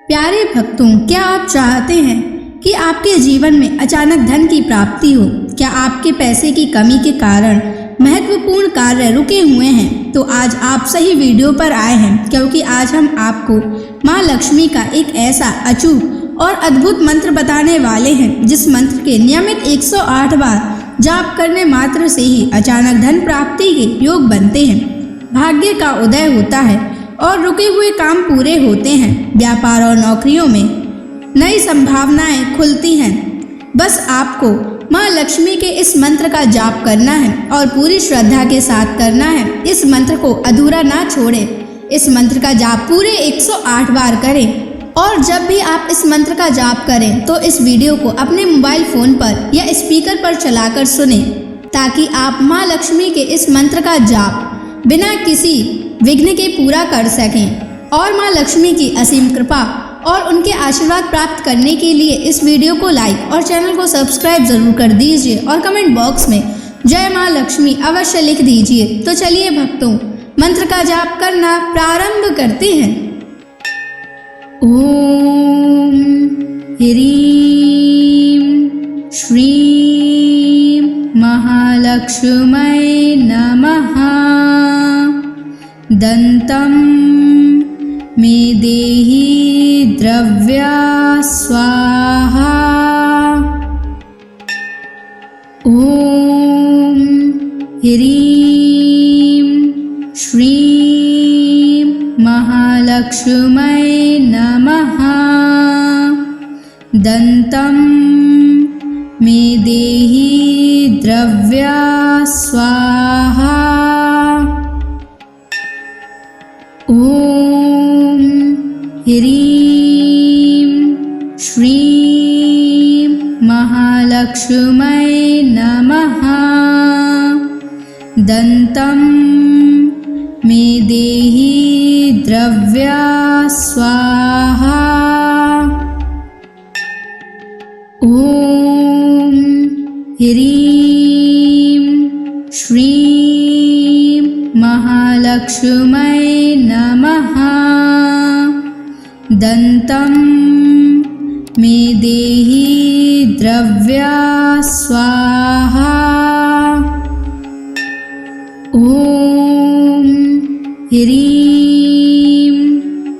प्यारे भक्तों, क्या आप चाहते हैं कि आपके जीवन में अचानक धन की प्राप्ति हो? क्या आपके पैसे की कमी के कारण महत्वपूर्ण कार्य रुके हुए हैं? तो आज आप सही वीडियो पर आए हैं, क्योंकि आज हम आपको माँ लक्ष्मी का एक ऐसा अचूक और अद्भुत मंत्र बताने वाले हैं, जिस मंत्र के नियमित 108 बार जाप करने मात्र से ही अचानक धन प्राप्ति के योग बनते हैं, भाग्य का उदय होता है और रुके हुए काम पूरे होते हैं। व्यापार और नौकरियों में नई संभावनाएं खुलती हैं। बस आपको माँ लक्ष्मी के इस मंत्र का जाप करना है और पूरी श्रद्धा के साथ करना है। इस मंत्र को अधूरा ना छोड़ें। इस मंत्र का जाप पूरे 108 बार करें और जब भी आप इस मंत्र का जाप करें तो इस वीडियो को अपने मोबाइल फोन पर या स्पीकर पर चलाकर सुनें, ताकि आप माँ लक्ष्मी के इस मंत्र का जाप बिना किसी विघ्न के पूरा कर सकें। और माँ लक्ष्मी की असीम कृपा और उनके आशीर्वाद प्राप्त करने के लिए इस वीडियो को लाइक और चैनल को सब्सक्राइब जरूर कर दीजिए और कमेंट बॉक्स में जय माँ लक्ष्मी अवश्य लिख दीजिए। तो चलिए भक्तों, मंत्र का जाप करना प्रारंभ करते हैं। ओम ह्रीं श्रीं महालक्ष्मै नमः। दन्तं मे देहि द्रव्या स्वाहा। ओम ह्रीं श्रीं महालक्ष्मै नमः। दन्तं मे देहि द्रव्या स्वाहा। ओम ह्रीं श्रीं महालक्ष्मै नमः। दन्तं मे देहि द्रव्या स्वाहा। ओम ह्रीं श्रीं महालक्ष्मै नमः। दन्तं मे देहि द्रव्या स्वाहा। ओम ह्रीं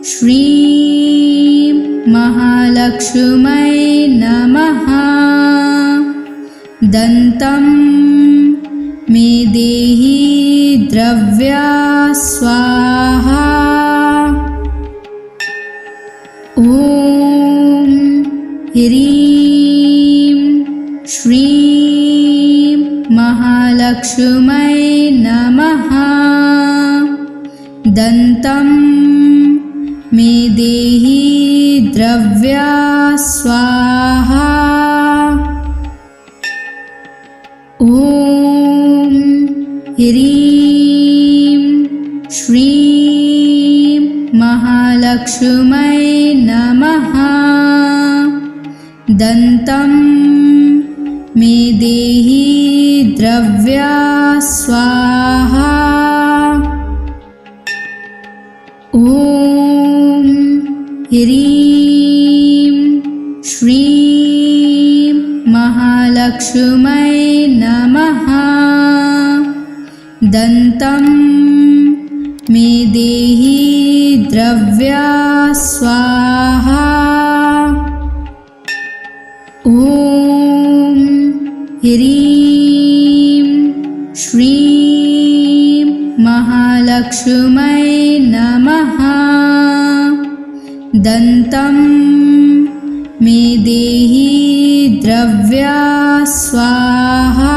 श्रीं महालक्ष्मै नमः। दन्तं मे देहि द्रव्या स्वाहा। ओम ह्रीं श्रीं महालक्ष्मै नमः। दन्तं मे देहि द्रव्या स्वाहा। ओम ह्रीं श्रीं महालक्ष्मै नमः। दन्तं मे देहि द्रव्या स्वाहा। ओम ह्रीं श्रीं महालक्ष्मै नमः। दन्तं मे देहि द्रव्या स्वाहा। ओम ह्रीं श्रीं महालक्ष्मै नमः। दन्तं मे देहि द्रव्या स्वाहा।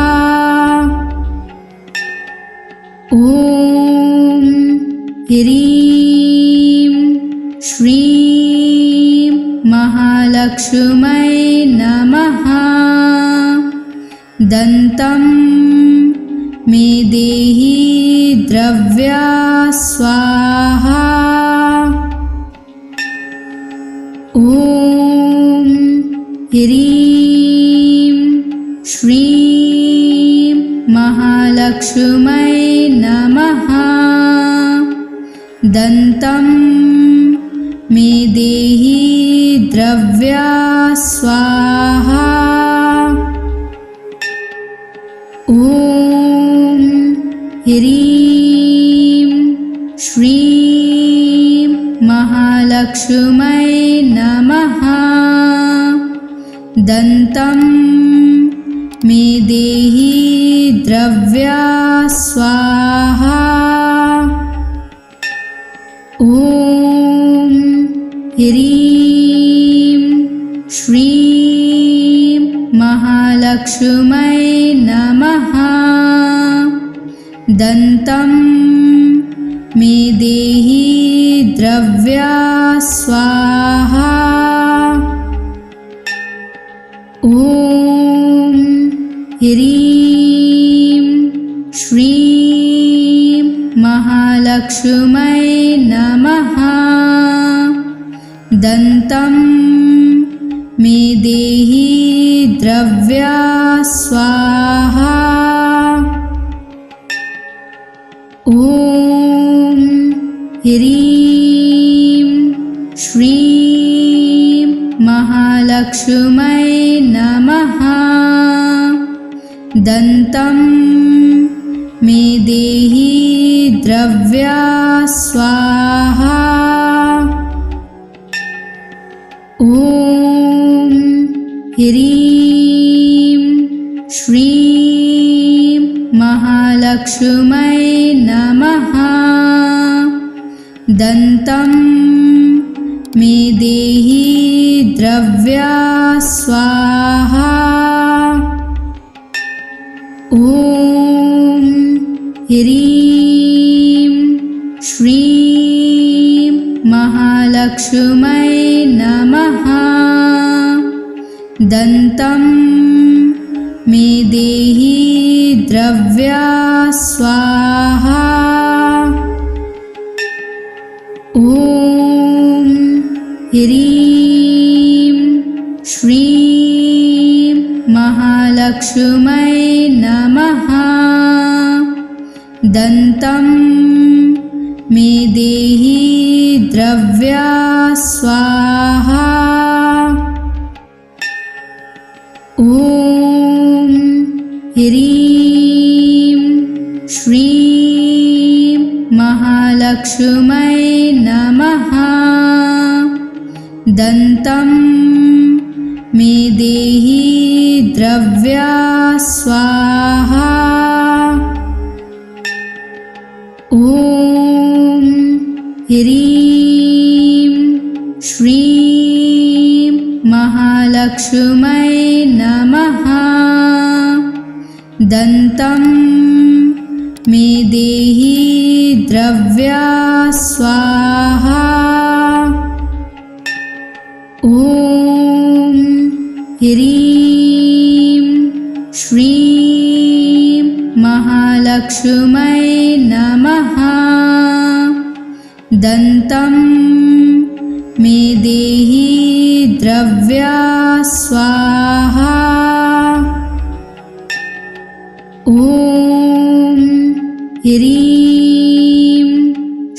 ओम ह्रीं श्रीं महालक्ष्मै नमः। दन्तं मे देहि द्रव्या स्वाहा। ओम ह्रीं श्रीं महालक्ष्मै नमः। दन्तं मे देहि ह्रीं श्रीं महालक्ष्मै नमः। दन्तं मे देहि द्रव्या स्वाहा। ॐ ह्रीं श्रीं महालक्ष्मै नमः। दन्तं मे देहि द्रव्या स्वाहा। ॐ ह्रीं श्रीं महालक्ष्मै नमः। दन्तं मे देहि द्रव्या स्वाहा। ॐ ह्रीं श्रीं महालक्ष्मै नमः। दन्तं मे देहि द्रव्या स्वाहा। ॐ ह्रीं श्रीं महालक्ष्मै नमः। दन्तं मे देहि द्रव्या स्वाहा। ॐ ह्रीं श्रीं महालक्ष्मै नमः। दन्तं मे देहि द्रव्या स्वाहा। ॐ ह्रीं श्रीं महालक्ष्मै नमः। दन्तं मे देहि द्रव्या स्वाहा। ॐ ह्रीं श्रीं महालक्ष्मै नमः। दन्तं मे देहि द्रव्या स्वाहा। ॐ ह्रीं श्रीं महालक्ष्मै नमः। दन्तं मे देहि द्रव्या स्वाहा। ॐ ह्रीं श्रीं महालक्ष्मै नमः। दन्तं मे देहि द्रव्या स्वाहा। ॐ ह्रीं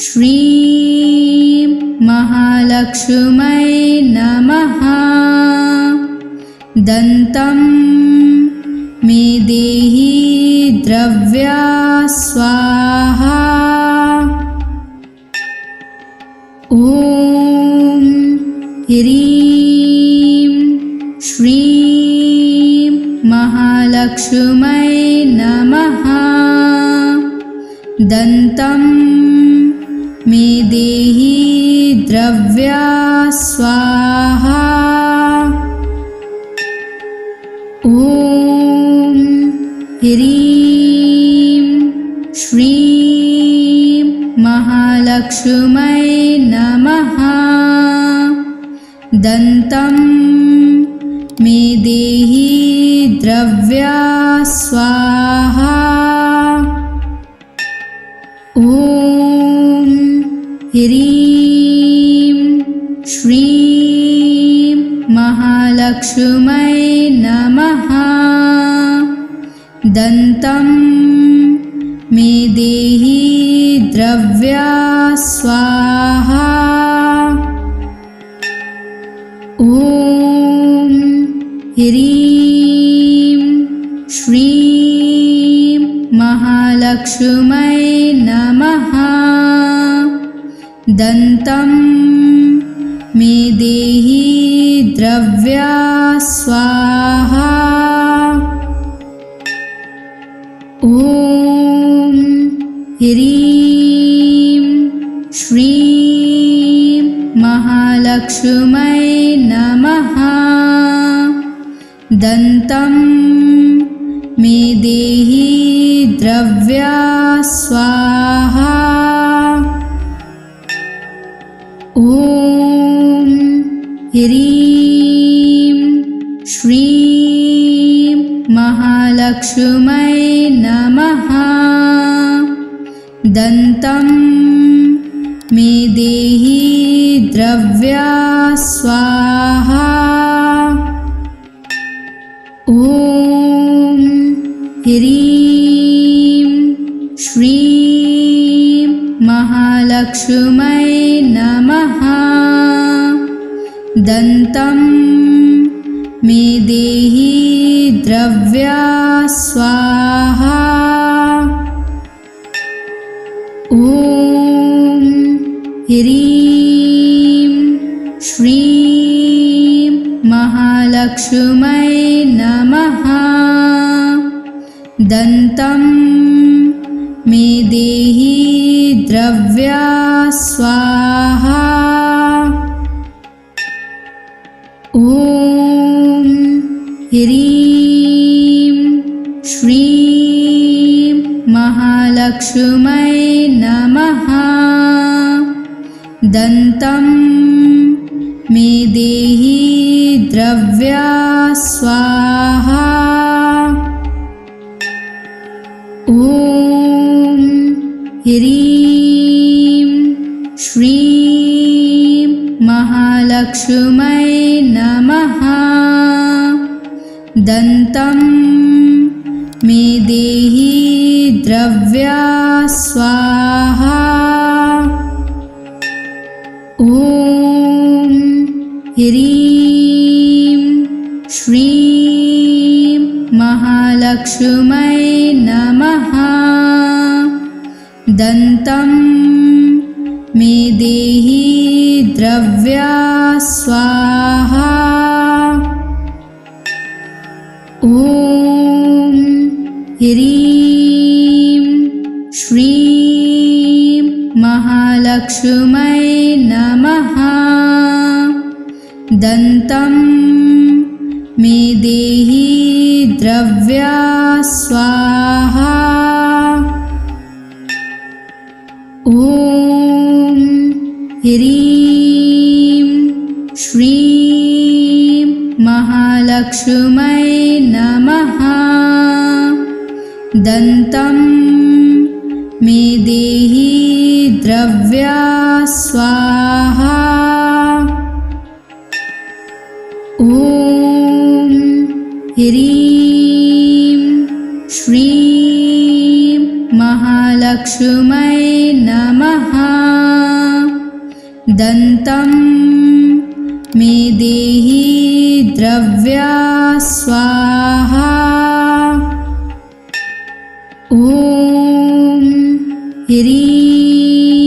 श्रीं महालक्ष्मै नमः। दन्तं मे देहि द्रव्या स्वाहा। ॐ ह्रीं श्रीं महालक्ष्मै नमः। दन्तं मे देहि द्रव्या स्वाहा। ॐ ह्रीं श्रीं महालक्ष्मै नमः। दन्तं मे देहि द्रव्या स्वाहा। ॐ ह्रीं श्रीं महालक्ष्मै नमः। दन्तं मे देहि द्रव्या स्वाहा। ॐ ह्रीं श्रीं महालक्ष्मी महालक्ष्मै नमः। दन्तं मे देहि द्रव्या स्वाहा। ॐ ह्रीं श्रीं महालक्ष्मै नमः। दन्तं मे देहि द्रव्या स्वाहा। ॐ ह्रीं श्रीं महालक्ष्मै नमः। दन्तं मे देहि द्रव्या स्वाहा। ॐ ह्रीं श्रीं महालक्ष्मै नमः। दन्तं मे देहि द्रव्या स्वाहा। ॐ ह्रीं श्रीं महालक्ष्मै नमः। दन्तं मे देहि द्रव्या स्वाहा। ॐ ह्रीं श्रीं महालक्ष्मै नमः। दन्तं मे देहि द्रव्या स्वाहा। ॐ ह्रीं श्रीं महालक्ष्मै नमः। दन्तं मे देहि द्रव्या स्वाहा। ॐ ह्रीं श्रीं महालक्ष्मै नमः। दन्तं मे देहि द्रव्या स्वाहा। ॐ ह्रीं श्रीं महालक्ष्मै नमः। दन्तं मे देहि द्रव्या स्वाहा। ॐ ह्रीं श्रीं महालक्ष्मै नमः। दन्तं मे देहि द्रव्या स्वाहा। ॐ ह्रीं श्रीं महालक्ष्मै नमः। दन्तं मे देहि द्रव्या स्वाहा। ॐ ह्रीं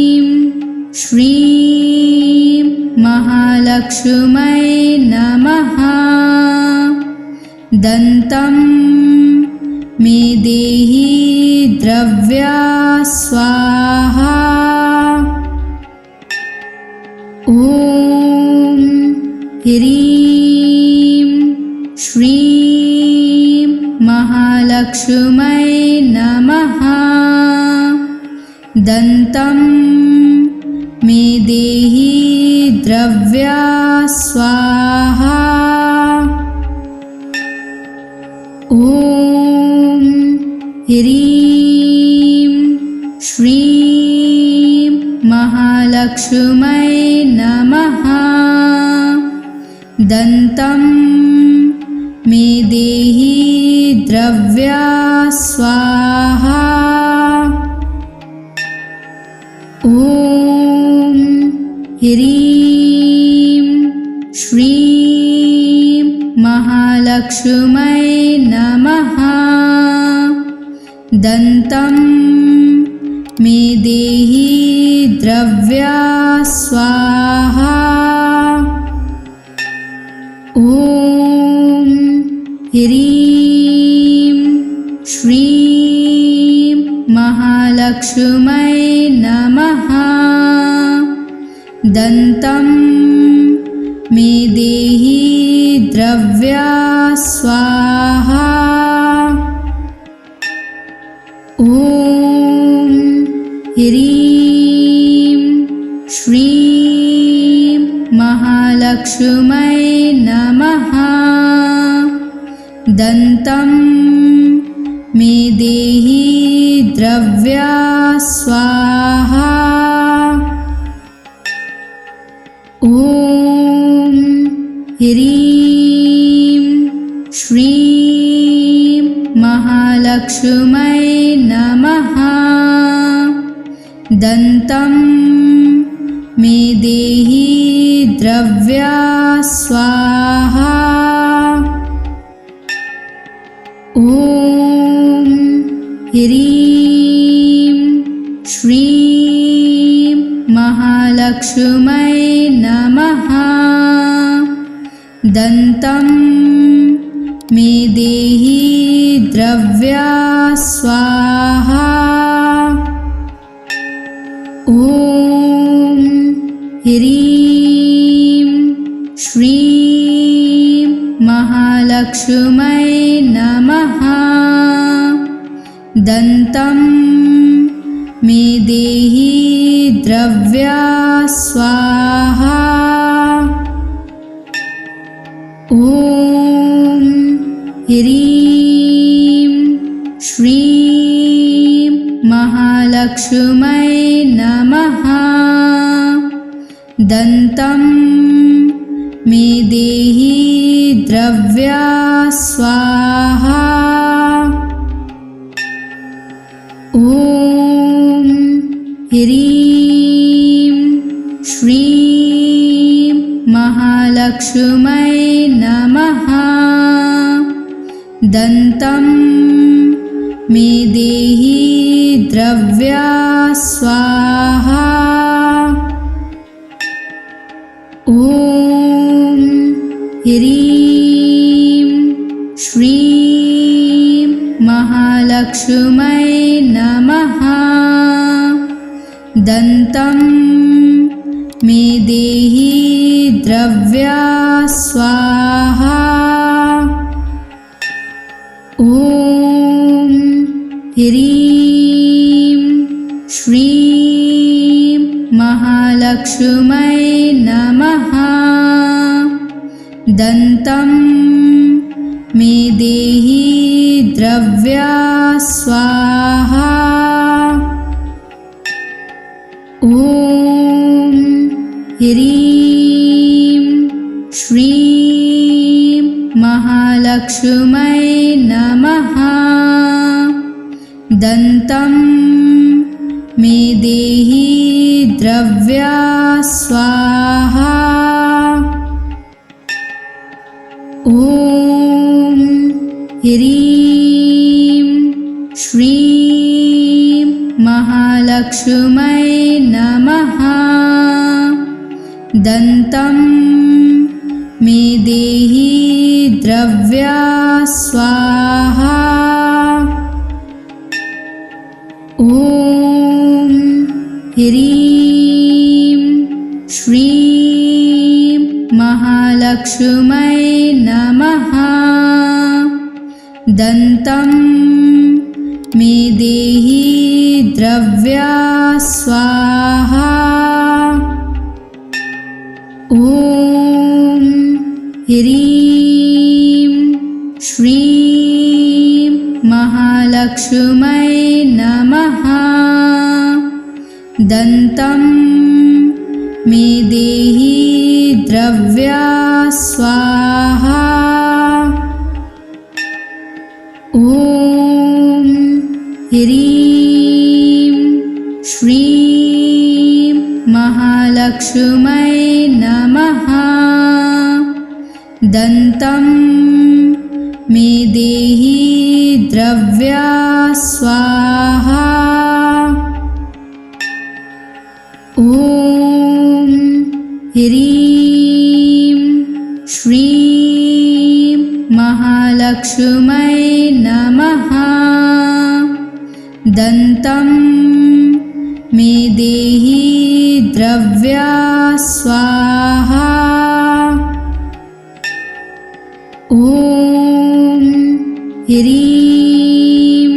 श्रीं महालक्ष्मै नमः। दन्तं मे देहि द्रव्या स्वाहा। ॐ ह्रीं श्रीं महालक्ष्मै नमः। दन्तं मे देहि द्रव्या स्वाहा। ॐ ह्रीं श्रीं महालक्ष्मै नमः। दन्तं मे देहि द्रव्या स्वाहा। ॐ ह्रीं श्रीं महालक्ष्मै नमः। दन्तं मे देहि द्रव्या स्वाहा। ॐ ह्रीं श्रीं महालक्ष्मै नमः। दन्तं मे देहि द्रव्या स्वाहा। ॐ ह्रीं श्रीं महालक्ष्मै नमः। दन्तं मे देहि द्रव्या स्वाहा। ॐ ह्रीं श्रीं महालक्ष्मै नमः। दन्तं मे देहि द्रव्या स्वाहा। ॐ ह्रीं श्रीं महालक्ष्मै नमः। दन्तं मे देहि द्रव्या स्वाहा। ॐ ह्रीं श्रीं महालक्ष्मै नमः। दन्तं मे देहि द्रव्या स्वाहा। ॐ ह्रीं श्रीं महालक्ष्मै नमः। दन्तं मे देहि द्रव्या स्वाहा। ॐ ह्रीं श्रीं महालक्ष्मै नमः। दन्तं मे देहि द्रव्या स्वाहा। ॐ ह्रीं श्रीं महालक्ष्मै नमः। दन्तं मे देहि द्रव्या स्वाहा। ॐ ह्रीं श्रीं महालक्ष्मै नमः। दन्तं मे देहि द्रव्या स्वाहा। ॐ ह्रीं श्रीं महालक्ष्मै नमः। दन्तं मे देहि द्रव्या स्वाहा। ॐ ह्रीं श्रीं महालक्ष्मै नमः। दन्तं मे देहि द्रव्या स्वाहा। ॐ ह्रीं श्रीं महालक्ष्मै नमः। दन्तं मे देहि द्रव्या स्वाहा। ॐ ह्रीं श्रीं महालक्ष्मै नमः। दन्तं मे देहि द्रव्या स्वाहा। ॐ ह्रीं श्रीं महालक्ष्मै नमः। दन्तं मे देहि द्रव्या स्वाहा। ह्रीं श्रीं महालक्ष्मै नमः। दन्तं मे देहि द्रव्या स्वाहा। ॐ ह्रीं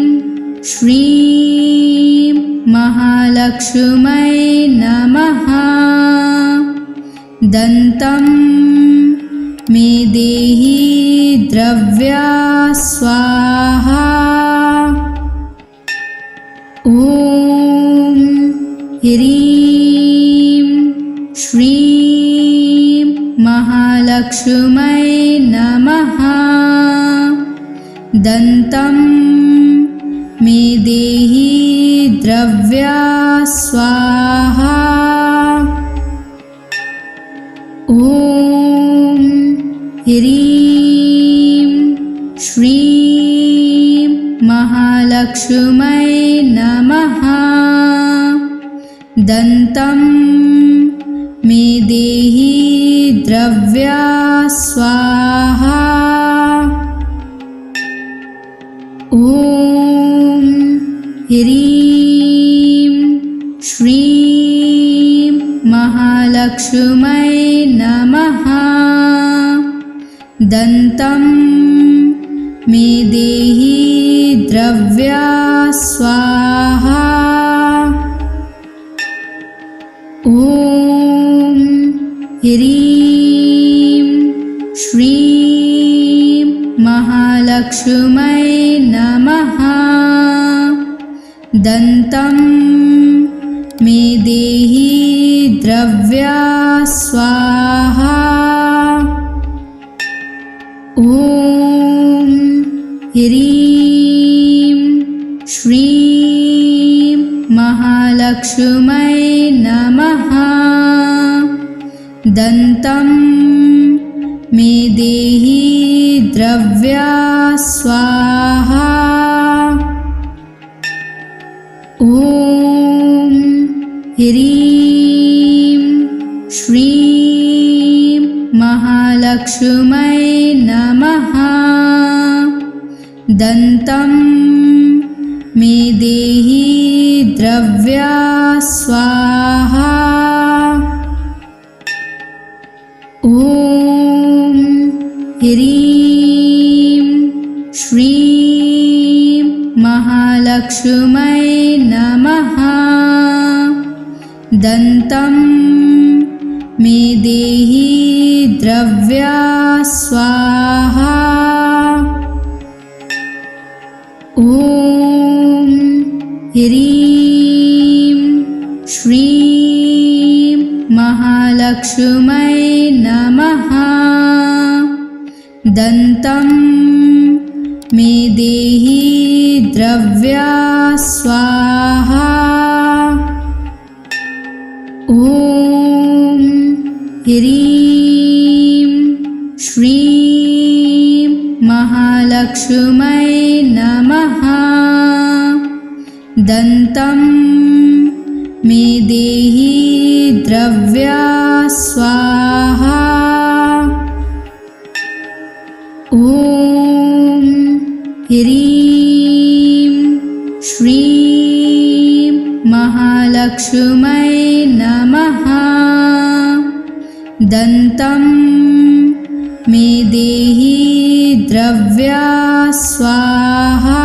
श्रीं महालक्ष्मै नमः। दन्तं मे देहि द्रव्या स्वाहा। ॐ ह्रीं श्रीं महालक्ष्मै नमः। दन्तं मे देहि द्रव्या स्वाहा। ॐ ह्रीं श्रीं महालक्ष्मै नमः। दन्तं मे देहि द्रव्या स्वाहा। ॐ ह्रीं श्रीं महालक्ष्मै नमः। दन्तं मे देहि द्रव्या स्वाहा। ॐ ह्रीं श्रीं महालक्ष्मै नमः। दन्तं मे देहि द्रव्या स्वाहा। ॐ ह्रीं श्रीं महालक्ष्मै नमः। दन्तं मे देहि द्रव्या स्वाहा। ॐ ह्रीं श्रीं महालक्ष्मै नमः। दन्तं मे देहि द्रव्या स्वाहा। ॐ ह्रीं श्रीं महालक्ष्मै नमः। दन्तं मे देहि द्रव्या स्वाहा। ॐ ह्रीं श्रीं महालक्ष्मै नमः। दन्तं मे देहि द्रव्या स्वाहा। ॐ ह्रीं श्रीं महालक्ष्मै नमः। दन्तं मे देहि द्रव्या स्वाहा। ॐ ह्रीं श्रीं महालक्ष्मै नमः। दन्तं मे देहि द्रव्या स्वाहा।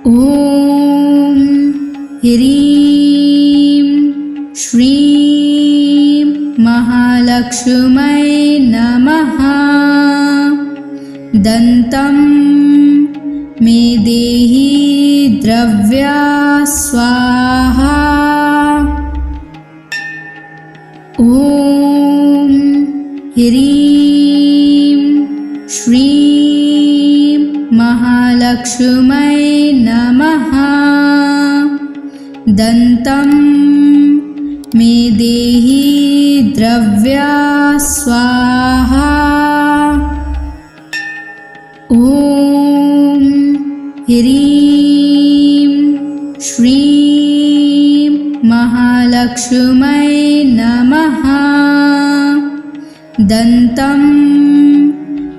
ॐ ह्रीं श्रीं महालक्ष्मै नमः। दन्तं मे देहि द्रव्या स्वाहा। ॐ ह्रीं श्रीं महालक्ष्मै नमः। दन्तं मे देहि द्रव्या स्वाहा। ॐ ह्रीं श्रीं महालक्ष्मी महालक्ष्मै नमः। दन्तं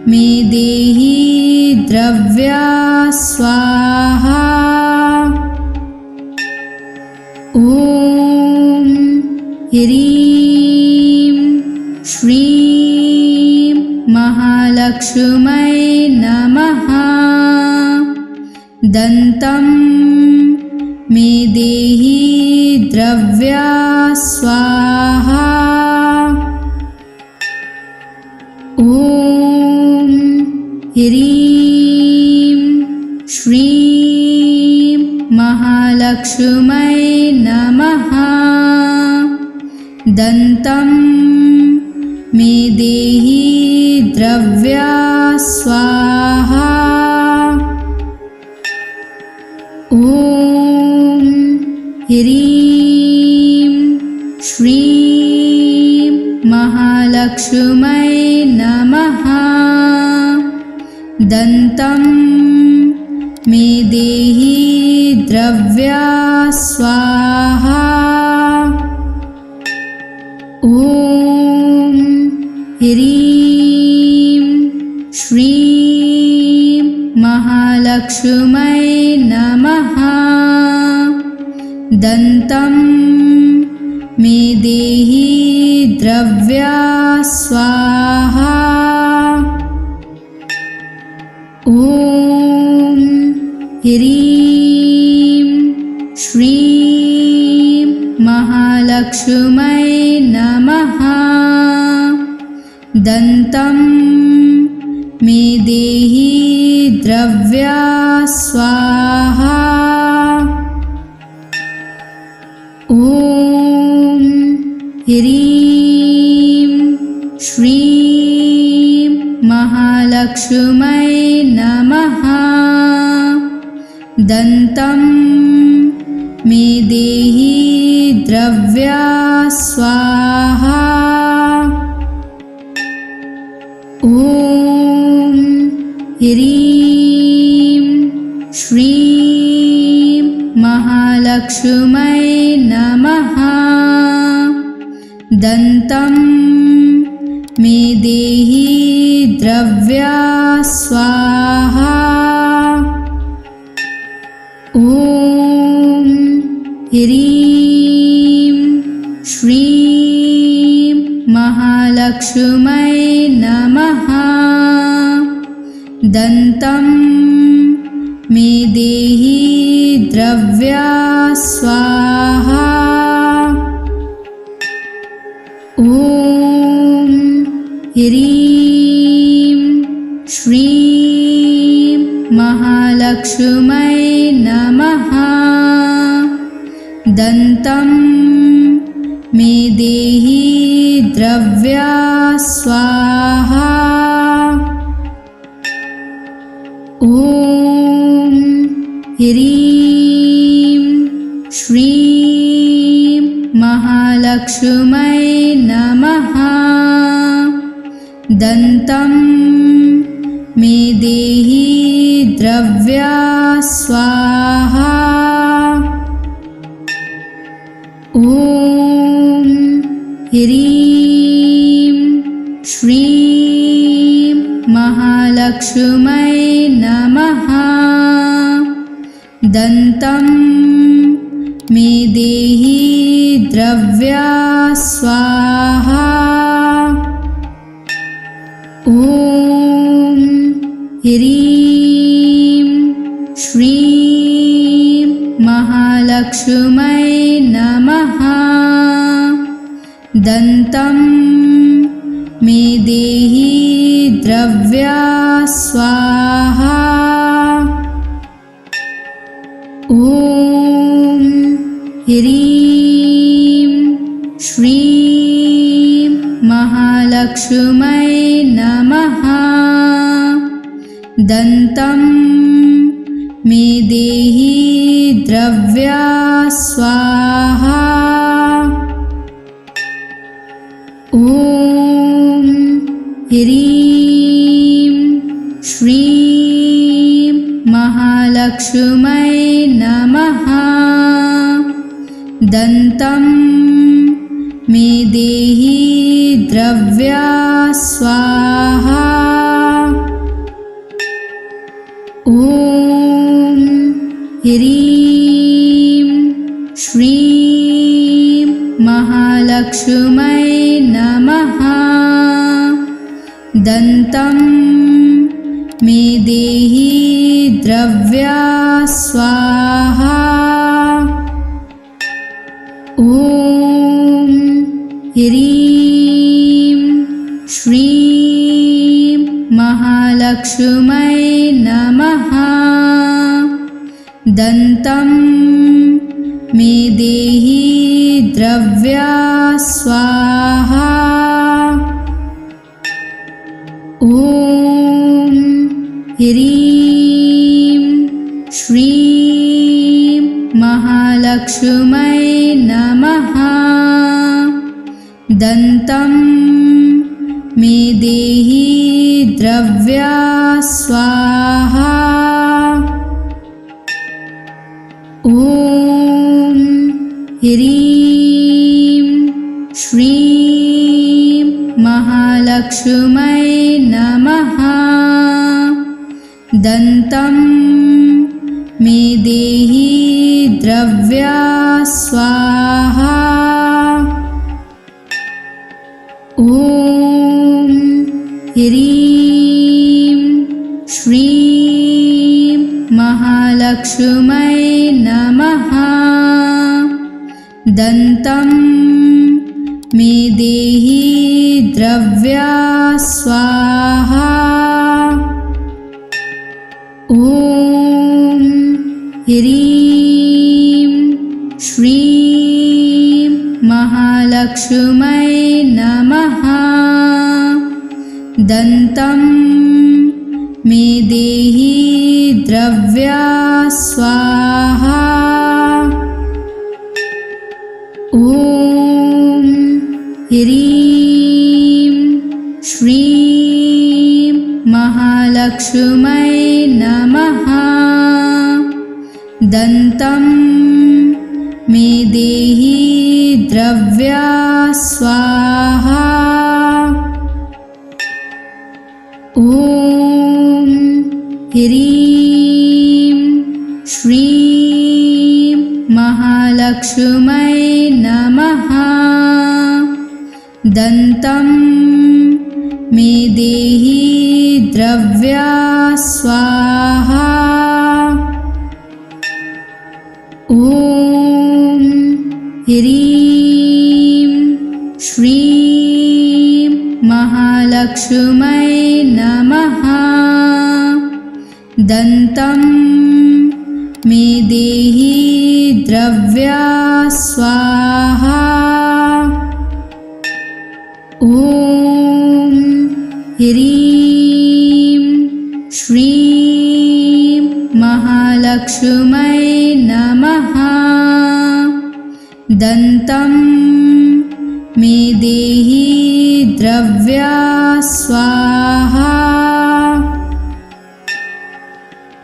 मे देहि द्रव्या स्वाहा। ॐ ह्रीं श्रीं महालक्ष्मै नमः। दन्तं मे देहि द्रव्या स्वाहा। ॐ ह्रीं श्रीं महालक्ष्मै नमः। दन्तं मे देहि द्रव्या स्वाहा। ॐ ह्रीं श्रीं महालक्ष्मै नमः। दन्तं मे देहि द्रव्या स्वाहा। ॐ ह्रीं श्रीं महालक्ष्मै नमः। दन्तं मे देहि द्रव्या स्वाहा। ॐ ह्रीं श्रीं महालक्ष्मै नमः। दन्तं मे देहि द्रव्या स्वाहा। ॐ ह्रीं श्रीं महालक्ष्मै नमः। दन्तं मे देहि द्रव्या स्वाहा। ॐ ह्रीं श्रीं महालक्ष्मै नमः। दन्तं मे देहि द्रव्या स्वाहा। ॐ ह्रीं श्रीं महालक्ष्मै नमः। दन्तं मे देहि द्रव्या स्वाहा। ॐ ह्रीं श्रीं महालक्ष्मै नमः। दन्तं मे देहि द्रव्या स्वाहा। ॐ ह्रीं श्रीं महालक्ष्मै नमः। दन्तं मे देहि द्रव्या स्वाहा। ॐ ह्रीं श्रीं महालक्ष्मै नमः। दन्तं मे देहि द्रव्या स्वाहा। ॐ ह्रीं श्रीं महालक्ष्मै नमः। दन्तं मे देहि द्रव्या स्वाहा। ॐ ह्रीं श्रीं महालक्ष्मै नमः। दन्तं मे देहि द्रव्या स्वाहा। ॐ ह्रीं श्रीं महालक्ष्मै नमः। दन्तं मे देहि द्रव्या स्वाहा। ॐ ह्रीं श्रीं महालक्ष्मै नमः। दन्तं मे देहि द्रव्या स्वाहा। ॐ ह्रीं श्रीं महालक्ष्मै नमः। दन्तं मे देहि द्रव्या स्वाहा। ॐ ह्रीं श्रीं महालक्ष्मै नमः। दन्तं मे देहि द्रव्या स्वाहा। ॐ ह्रीं श्रीं महालक्ष्मै नमः। दन्तं मे देहि द्रव्या स्वाहा। ॐ ह्रीं श्रीं महालक्ष्मै नमः। दन्तं मे देहि द्रव्या स्वाहा। ॐ ह्रीं श्रीं महालक्ष्मै नमः। दन्तं मे देहि द्रव्या स्वाहा। ॐ ह्रीं श्रीं महालक्ष्मै नमः। दन्तं मे देहि द्रव्या स्वाहा। ॐ ह्रीं श्रीं महालक्ष्मै नमः। दन्तं मे देहि द्रव्या स्वाहा। ॐ ह्रीं श्रीं महालक्ष्मै नमः। दन्तं मे देहि द्रव्या स्वाहा। ॐ ह्रीं श्रीं महालक्ष्मै नमः। दन्तं मे देहि द्रव्या स्वाहा।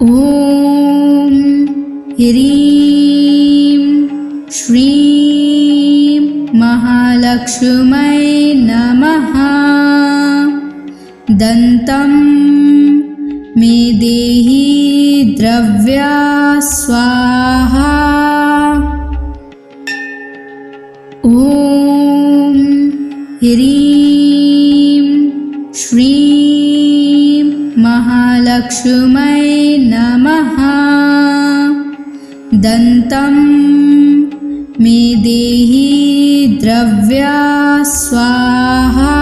ॐ ह्रीं श्रीं महालक्ष्मै नमः। दन्तं मे देहि द्रव्या स्वाहा। ॐ ह्रीं श्रीं महालक्ष्मै नमः। दन्तं मे देहि द्रव्या स्वाहा।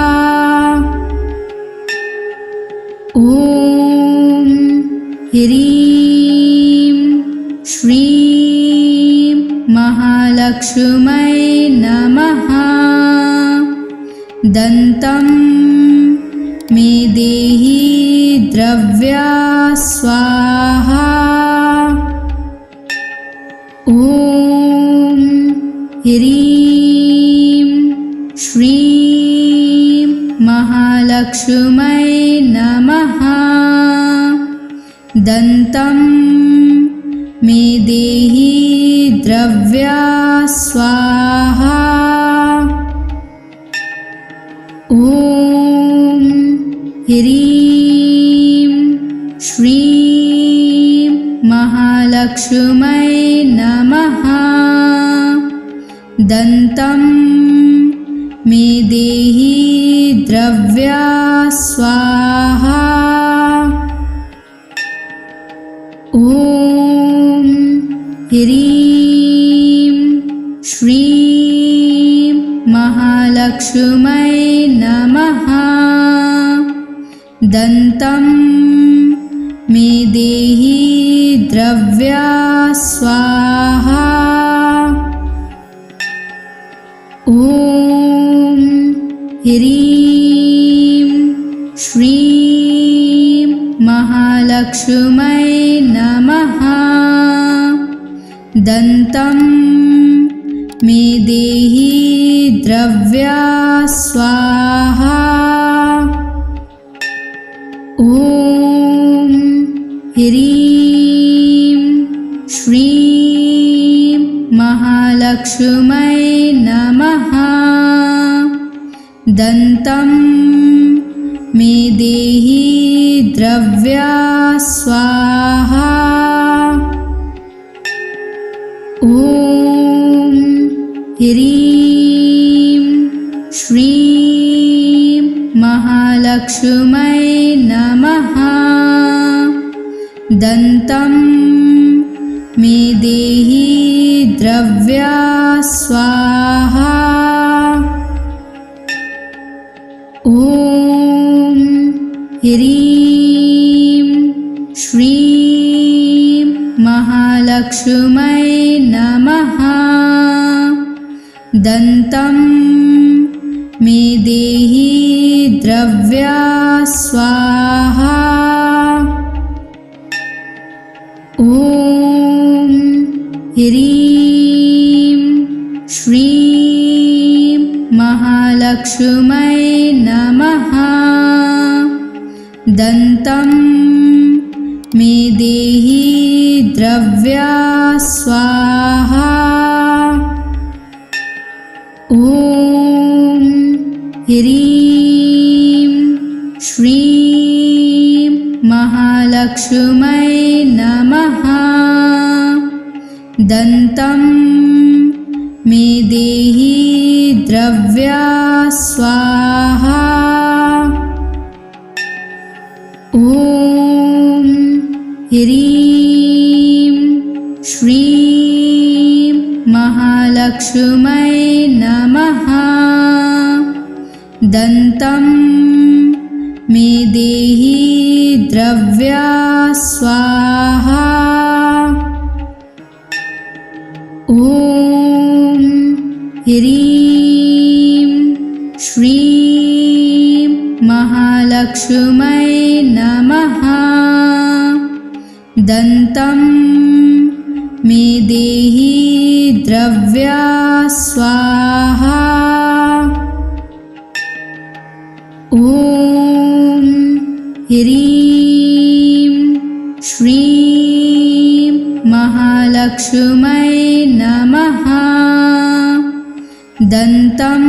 ॐ ह्रीं श्रीं महालक्ष्मै नमः। दन्तं मे देहि द्रव्या स्वाहा। ॐ ह्रीं श्रीं महालक्ष्मै नमः। दन्तं मे देहि द्रव्या स्वाहा। ह्रीं श्रीं महालक्ष्मै नमः। दन्तं मे देहि द्रव्या स्वाहा। ॐ ह्रीं श्रीं महालक्ष्मै नमः। दन्तं मे देहि द्रव्या स्वाहा। ॐ ह्रीं श्रीं महालक्ष्मै नमः। दन्तं मे देहि द्रव्या स्वाहा। ॐ ह्रीं श्रीं महालक्ष्मै नमः। दन्तं मे देहि द्रव्या स्वाहा। ॐ ह्रीं श्रीं महालक्ष्मै नमः। दन्तं मे देहि द्रव्या स्वाहा। ॐ ह्रीं श्रीं महालक्ष्मै नमः। दन्तं मे देहि द्रव्या स्वाहा। ॐ ह्रीं श्रीं महालक्ष्मै नमः। दन्तं मे देहि द्रव्या स्वाहा। ॐ ह्रीं श्रीं महालक्ष्मै नमः। दन्तं मे देहि द्रव्या स्वाहा। ॐ ह्रीं श्रीं महालक्ष्मै नमः। दन्तं मे देहि द्रव्या स्वाहा। ॐ ह्रीं श्रीं महालक्ष्मै नमः। दन्तं मे देहि द्रव्या स्वाहा। ॐ ह्रीं श्रीं महालक्ष्मै नमः। दन्तं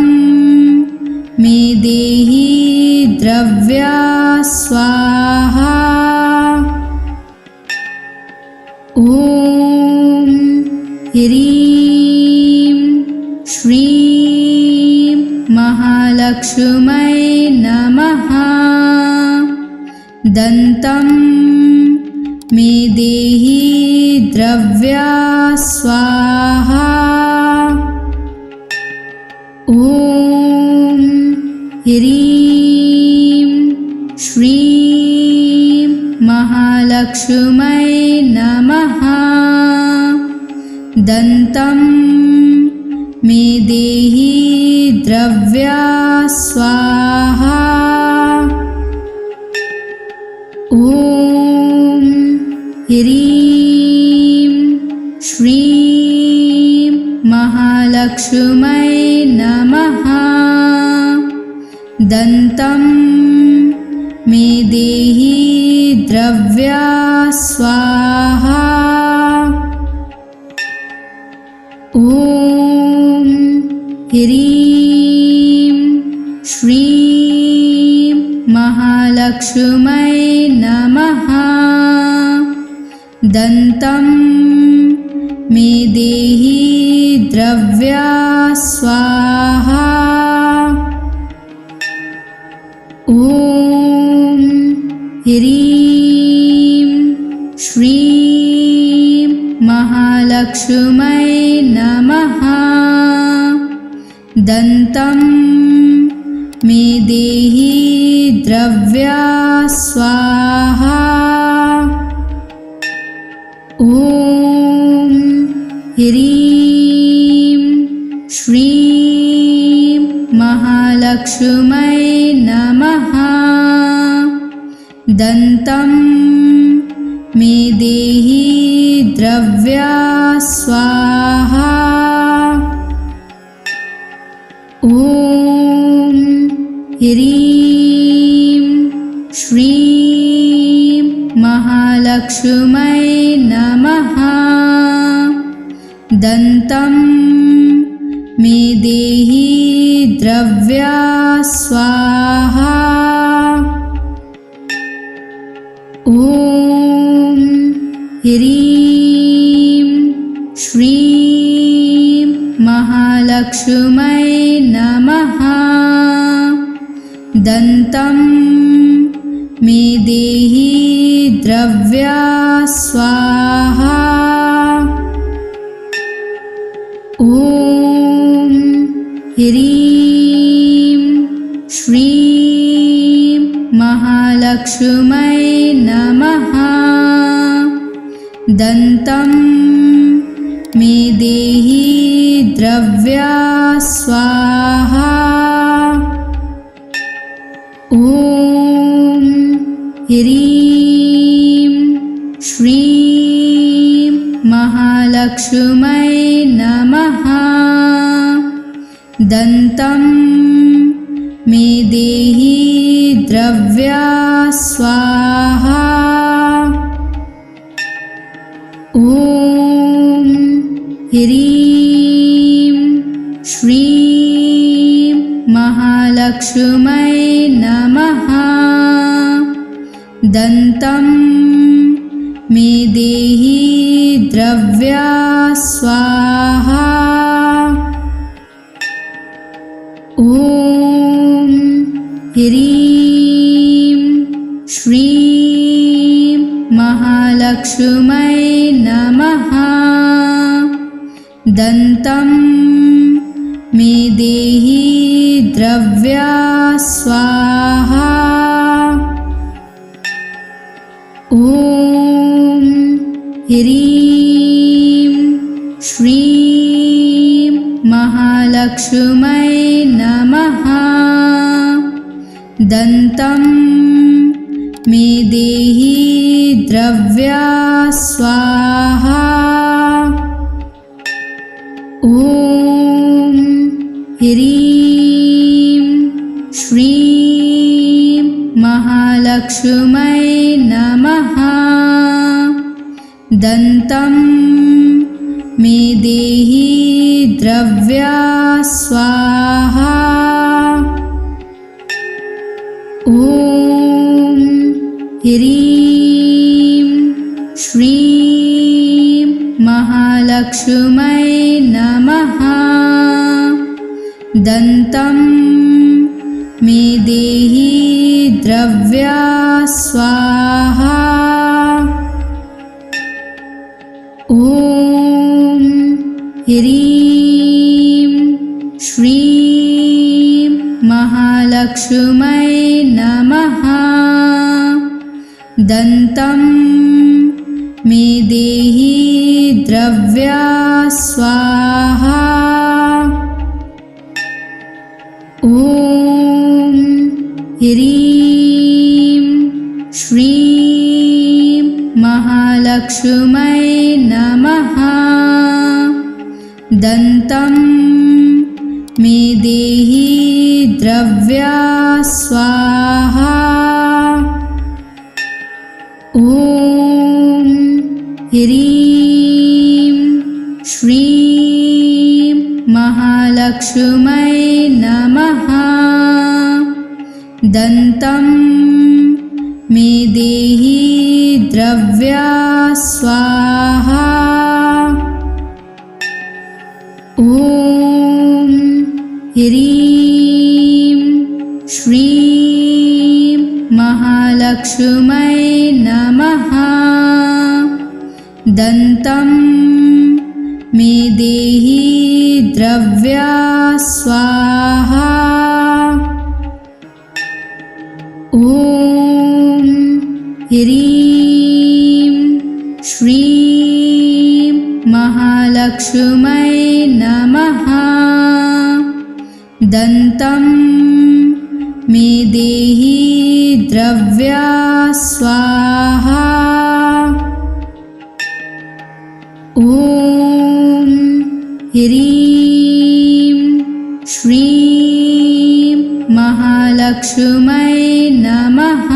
मे देहि द्रव्या स्वाहा। ॐ ह्रीं श्रीं महालक्ष्मै नमः। दन्तं मे देहि द्रव्या स्वाहा। ॐ ह्रीं श्रीं महालक्ष्मै नमः। दन्तं मे देहि द्रव्या स्वाहा। ॐ ह्रीं श्रीं महालक्ष्मै नमः। दन्तं मे देहि द्रव्या स्वाहा। ॐ ह्रीं श्रीं महालक्ष्मी महालक्ष्मै नमः। दन्तं मे देहि द्रव्या स्वाहा। ॐ ह्रीं श्रीं महालक्ष्मै नमः। दन्तं मे देहि द्रव्या स्वाहा। ॐ ह्रीं श्रीं महालक्ष्मै नमः। दन्तं मे देहि द्रव्या स्वाहा। ॐ ह्रीं श्रीं महालक्ष्मै नमः। दन्तं मे देहि द्रव्या स्वाहा। ॐ ह्रीं श्रीं महालक्ष्मै नमः। दन्तं मे देहि द्रव्या स्वाहा। ॐ ह्रीं श्रीं महालक्ष्मै नमः। दन्तं मे देहि द्रव्या स्वाहा। ॐ ह्रीं श्रीं महालक्ष्मै नमः। दन्तं मे देहि द्रव्या स्वाहा। ॐ ह्रीं श्रीं महालक्ष्मै नमः। दन्तं मे देहि द्रव्या स्वाहा। ॐ ह्रीं श्रीं महालक्ष्मै नमः। दन्तं मे देहि द्रव्या स्वाहा। ॐ ह्रीं श्रीं महालक्ष्मै नमः। दन्तं मे देहि द्रव्या स्वाहा। ॐ ह्रीं श्रीं महालक्ष्मै नमः। दन्तं मे देहि द्रव्या स्वाहा। ॐ ह्रीं श्रीं महालक्ष्मै नमः। दन्तं मे देहि द्रव्या स्वाहा। ॐ ह्रीं श्रीं महालक्ष्मै नमः। दन्तं मे देहि द्रव्या स्वाहा। ॐ ह्रीं श्रीं महालक्ष्मै नमः। दन्तं मे देहि द्रव्या स्वाहा। ॐ ह्रीं श्रीं महालक्ष्मै नमः। दन्तं मे देहि द्रव्या स्वाहा। ॐ ह्रीं श्रीं महालक्ष्मै नमः। दन्तं मे देहि द्रव्या स्वाहा। ॐ ह्रीं श्रीं महालक्ष्मै नमः। दन्तं मे देहि द्रव्या स्वाहा। ॐ ह्रीं श्रीं महालक्ष्मै नमः।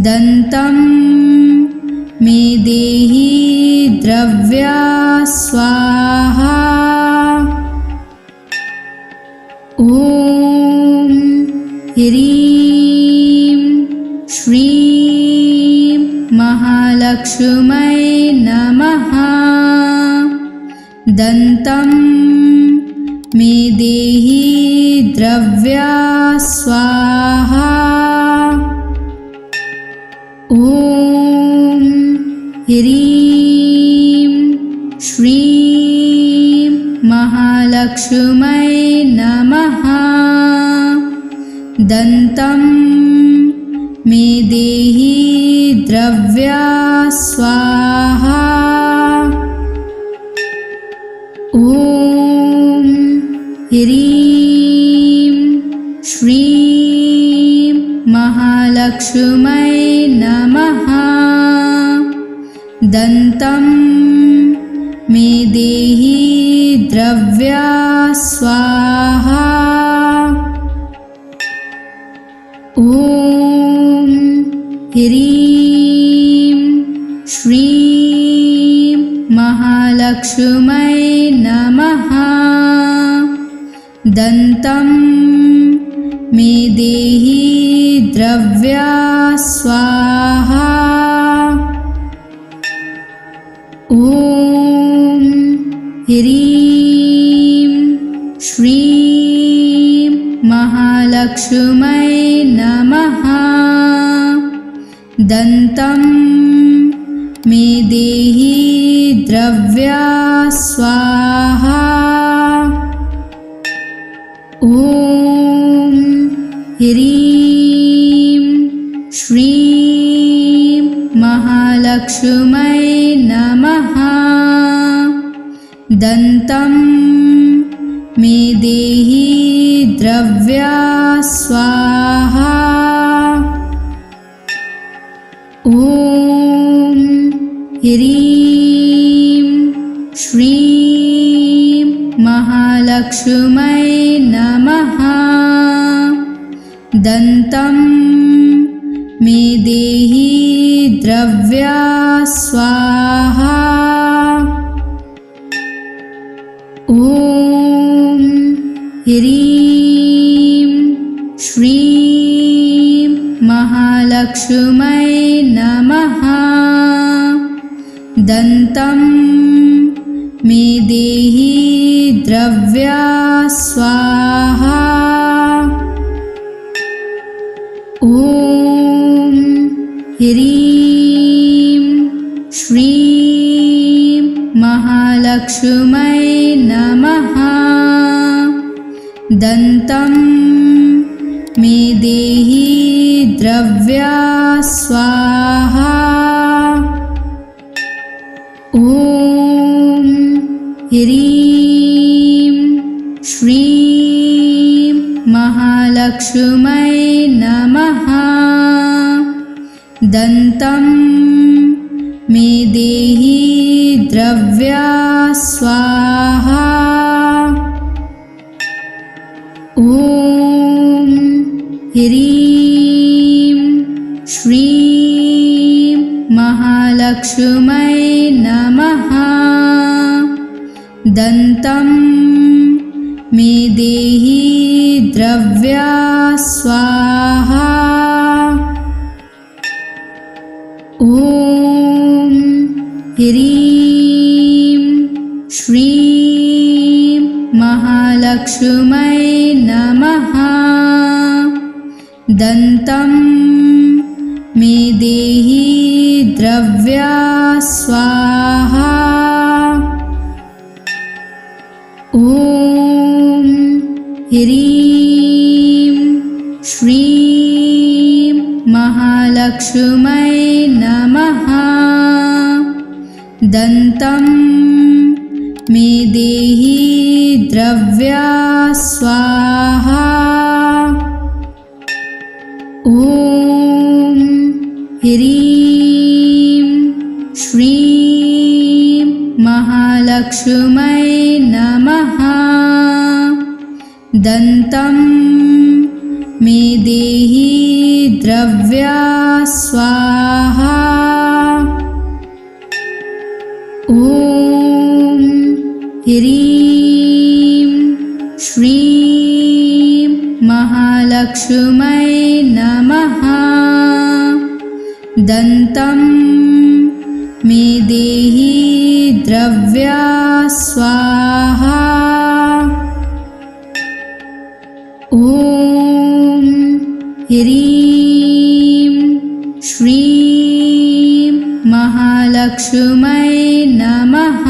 दन्तं मे देहि द्रव्या स्वाहा। ॐ ह्रीं श्रीं महालक्ष्मै नमः। दन्तं मे देहि द्रव्या स्वाहा। ॐ ह्रीं श्रीं महालक्ष्मै नमः। दन्तं मे देहि द्रव्या स्वाहा। ॐ ह्रीं श्रीं महालक्ष्मै नमः। दन्तं मे देहि द्रव्या स्वाहा। ॐ ह्रीं श्रीं महालक्ष्मै नमः। दन्तं मे देहि द्रव्या स्वाहा। ॐ ह्रीं श्रीं महालक्ष्मै नमः। दन्तं मे देहि द्रव्या स्वाहा। ॐ ह्रीं श्रीं महालक्ष्मै नमः। दन्तं मे देहि द्रव्या स्वाहा। ॐ ह्रीं श्रीं महालक्ष्मै नमः। दन्तं मे देहि द्रव्या स्वाहा। ॐ ह्रीं श्रीं महालक्ष्मै नमः। दन्तं मे देहि द्रव्या स्वाहा। ॐ ह्रीं श्रीं महालक्ष्मै नमः। दन्तं मे देहि द्रव्या स्वाहा। ॐ ह्रीं श्रीं महालक्ष्मै नमः। दन्तं मे देहि द्रव्या स्वाहा। ॐ ह्रीं श्रीं महालक्ष्मै नमः। दन्तं मे देहि द्रव्या स्वाहा। महालक्ष्मै नमः। दन्तं मे देहि द्रव्या स्वाहा। ॐ ह्रीं श्रीं महालक्ष्मै नमः। दन्तं मे देहि द्रव्या स्वाहा। ॐ ह्रीं श्रीं महालक्ष्मै नमः। दन्तं मे देहि द्रव्या स्वाहा। ॐ ह्रीं श्रीं महालक्ष्मै नमः। दन्तं मे देहि द्रव्या स्वाहा। ॐ ह्रीं श्रीं महालक्ष्मै नमः।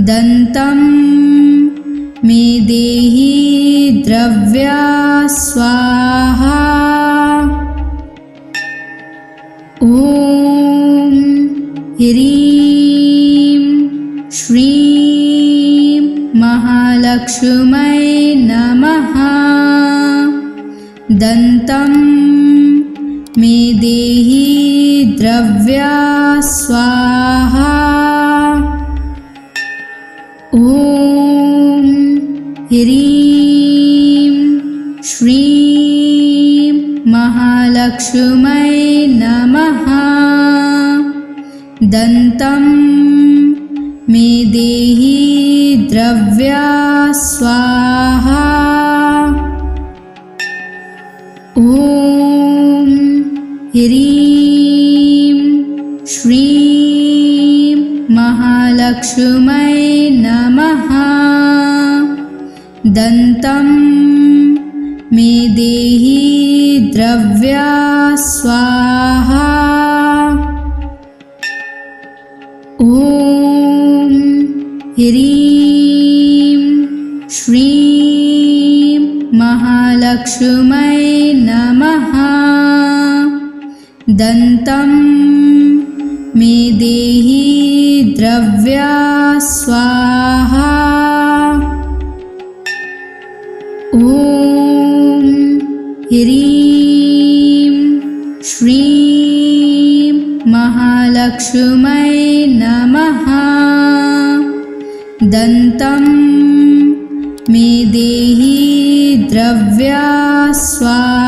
दन्तं मे देहि द्रव्या स्वाहा। ॐ ह्रीं श्रीं महालक्ष्मै नमः। दन्तं मे देहि द्रव्या स्वाहा। ॐ ह्रीं श्रीं महालक्ष्मै नमः। दन्तं मे देहि द्रव्या स्वाहा। ॐ ह्रीं श्रीं महालक्ष्मै नमः। दन्तं मे देहि द्रव्या स्वाहा। ॐ ह्रीं श्रीं महालक्ष्मै नमः। दन्तं मे देहि द्रव्या स्वाहा। ॐ ह्रीं श्रीं महालक्ष्मै नमः। दन्तं मे देहि द्रव्या स्वाहा।